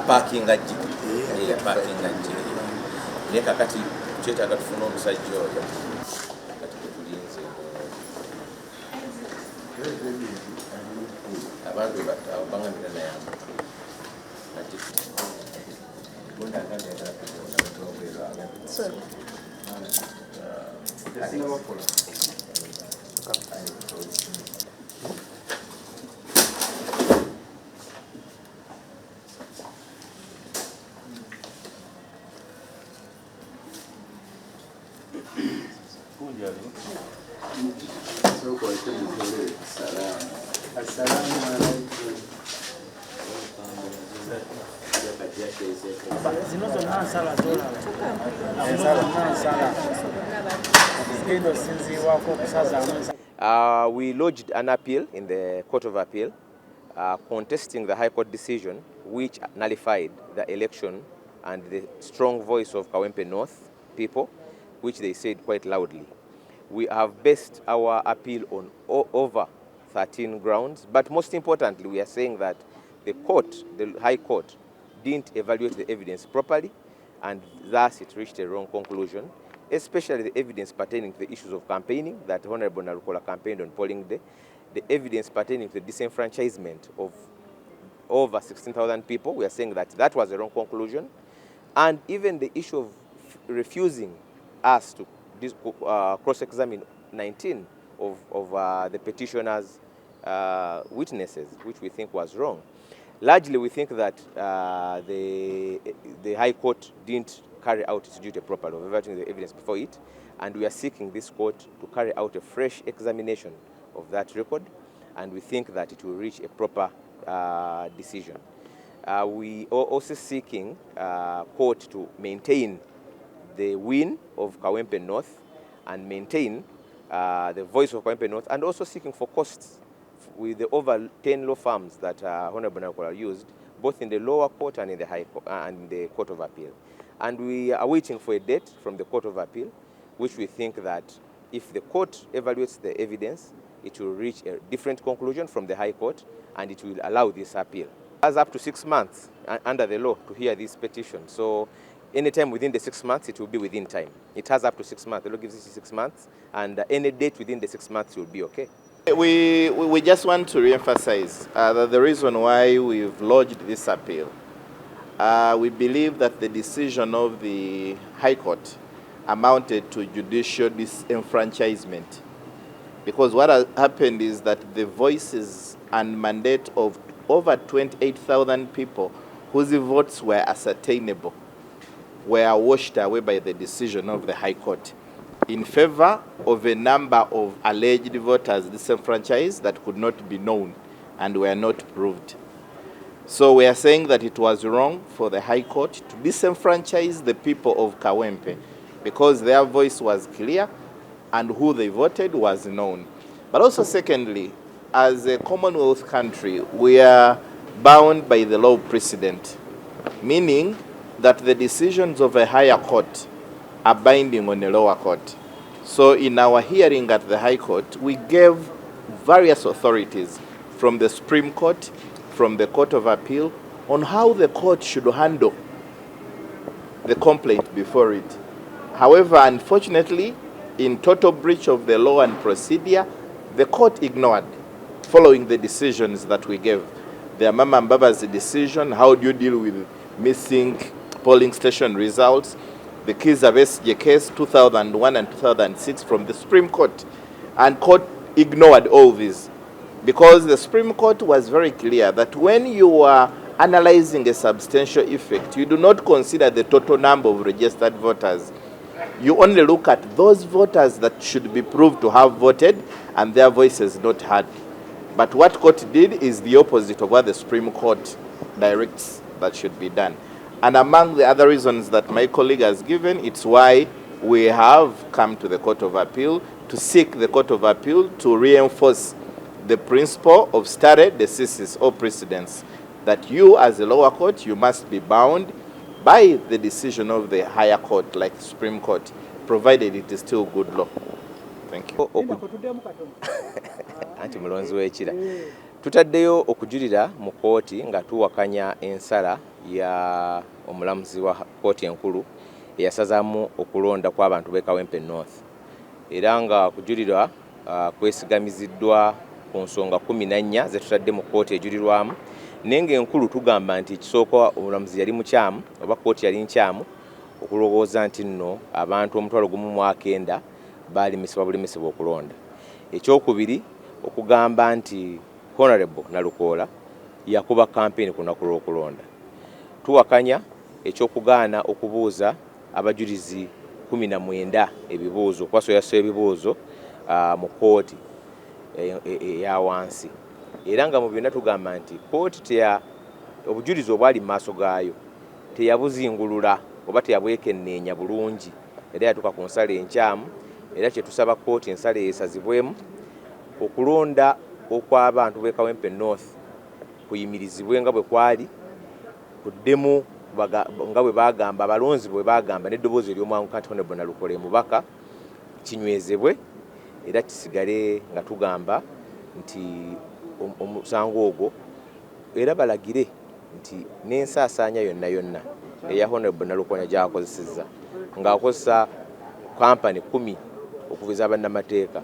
parking ajje naye kakati kyetaaga tufuna omusajja oyo kati tetulinze abantu babangamira naye ati We lodged an appeal in the Court of Appeal contesting the High Court decision which nullified the election and the strong voice of Kawempe North people, which they said quite loudly. We have based our appeal on over 13 grounds, but most importantly, we are saying that the court, the High Court, didn't evaluate the evidence properly, and thus it reached a wrong conclusion, especially the evidence pertaining to the issues of campaigning that Honorable Nalukoola campaigned on polling day, the evidence pertaining to the disenfranchisement of over 16,000 people. We are saying that that was a wrong conclusion, and even the issue of refusing us to cross-examine 19 of the petitioners' witnesses, which we think was wrong. Largely, we think that the High Court didn't carry out its duty properly of evaluating the evidence before it, and we are seeking this court to carry out a fresh examination of that record, and we think that it will reach a proper decision. We are also seeking court to maintain the win of Kawempe North and maintain the voice of Kawempe North, and also seeking for costs with the over 10 law firms that Honorable Nalukoola used, both in the lower court and in the High Court and the Court of Appeal. And we are waiting for a date from the Court of Appeal, which we think that if the court evaluates the evidence, it will reach a different conclusion from the High Court, and it will allow this appeal. It has up to 6 months under the law to hear this petition. So anytime within the 6 months, it will be within time. It has up to 6 months. The law gives it 6 months, and any date within the 6 months will be okay. We just want to re-emphasize that the reason why we've lodged this appeal, we believe that the decision of the High Court amounted to judicial disenfranchisement, because what has happened is that the voices and mandate of over 28,000 people whose votes were ascertainable were washed away by the decision of the High Court in favor of a number of alleged voters disenfranchised that could not be known and were not proved. So we are saying that it was wrong for the High Court to disenfranchise the people of Kawempe because their voice was clear and who they voted was known. But also secondly, as a Commonwealth country, we are bound by the law precedent, meaning that the decisions of a higher court are binding on a lower court. So in our hearing at the High Court, we gave various authorities from the Supreme Court, from the Court of Appeal, on how the court should handle the complaint before it. However, unfortunately, in total breach of the law and procedure, the court ignored following the decisions that we gave. The Mama Mbaba's decision, how do you deal with missing polling station results, the Kiza Besigye case 2001 and 2006 from the Supreme Court, and court ignored all these because the Supreme Court was very clear that when you are analyzing a substantial effect, you do not consider the total number of registered voters. You only look at those voters that should be proved to have voted and their voices not heard. But what court did is the opposite of what the Supreme Court directs that should be done. And among the other reasons that my colleague has given, it's why we have come to the Court of Appeal to seek the Court of Appeal to reinforce the principle of stare decisis or precedence, that you as a lower court, you must be bound by the decision of the higher court, like the Supreme Court, provided it is still good law. Thank you. Anti mulonzi w'ekira tutaddeyo okujulira mu kooti nga tuwakanya ensala ya omulamuzi wa kkooti enkulu eyasazaamu okulonda kw'abantu b'e Kawempe North era nga kujulirwa kwesigamiziddwa ku nsonga 14 ze tutadde mu kkooti ejulirwamu nenga enkulu tugamba nti ekisooka omulamuzi yali mukyamu oba kkooti yali nkyamu okulowooza nti nno abantu 1,900 baalimesebwa bulemesebwa okulonda. Ekyokubiri okugamba nti Honorable Nalukoola yakuba kampeni ku lunaku lw'okulonda. Tuwakanya ekyokugaana okubuuza abajulizi 19 ebibuuzo kwasoyaso ebibuuzo mu kkooti eya wansi era nga mu byonna tugamba nti kkooti obujulizi obwali mu maaso gaayo teyabuzingulula oba teyabwekenneenya bulungi era yatuuka ku nsala enkyamu era kye tusaba kkooti ensala esazibwemu okulonda okw'abantu b'e Kawempe North kuyimirizibwe nga bwe kwali kuddemu nga bwe bagamba abalonzi bwe bagamba n'eddoboozi ery'omwangu kati Honorable Nalukoola mubaka kinywezebwe era kisigale nga tugamba nti omusango ogwo era balagire nti n'ensaasaanya yonna eya Honorable Nalukoola gy'akozesezza ng'akozesa kampani 10 okuviza bannamateeka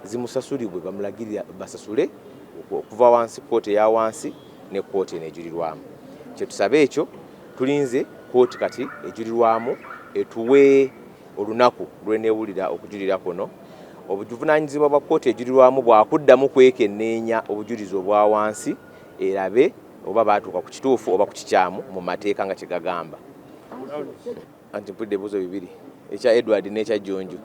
zimusasulibwe bamulagirira basasule okuva wansi kkooti eya wansi ne kkooti enejulirwamu. Kye tusabe ekyo tulinze kkooti kati ejulirwamu etuwe olunaku lw'eneewulira okujulira kuno. Obuvunaanyizibwa bwa kkooti ejulirwamu bwakuddamu kwekenneenya obujulizi obwa wansi erabe oba baatuuka ku kituufu oba ku kikyamu mu mateeka nga kye gagamba. Anti mpulidde ebibuuzo bibiri ekya Edward n'ekya Jonju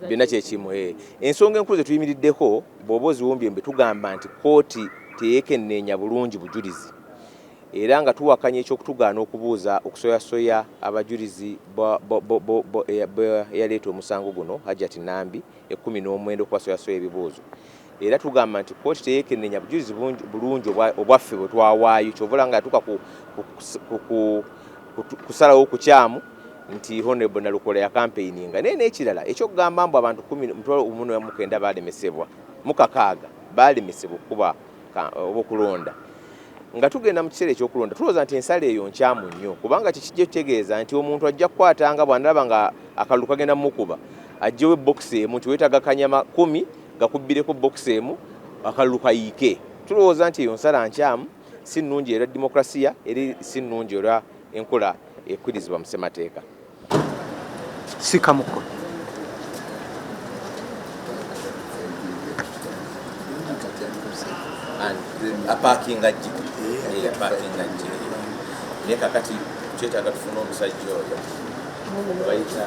byonna kyekimu. Ensonga enkulu ze tuyimiriddeko bw'oba oziwumbye mbe tugamba nti kkooti teyeekenneenya bulungi bujulizi era nga tuwakanya ekyokutugaana okubuuza okusoyasoya abajulizi eyaleeta omusango guno Hajjati Nambi 19 okubasoyasoya ebibuuzo era tugamba nti kkooti teyeekenneenya bujulizi bulungi obwaffe bwe twawaayo kyovula nga yatuuka kusalawo ku kyamu nti Honorable Nalukoola ya campaigninga naye n'ekirala ekyokugamba mbu abantu 19 baalemesebwa mu 6 baalemesebwa okuba okulonda nga tugenda mu kiseera ekyokulonda tulowooza nti ensala eyo nkyamu nnyo kubanga kikijja kitegeeza nti omuntu ajja kukwatanga bw'andaba nga akalulu kagenda mukuba ajjewo ebbokisi emu nti weetaaga kanyama 10 gakubbireko bokisi emu akalulu kayiike. Tulowooza nti eyo nsala nkyamu si nnungi era demokrasiya eri si nnungi era enkola ekkirizibwa mu ssemateeka. Sikamuko apaakinga jji naye kakati kyetaaga tufuna omusajja oyo bayita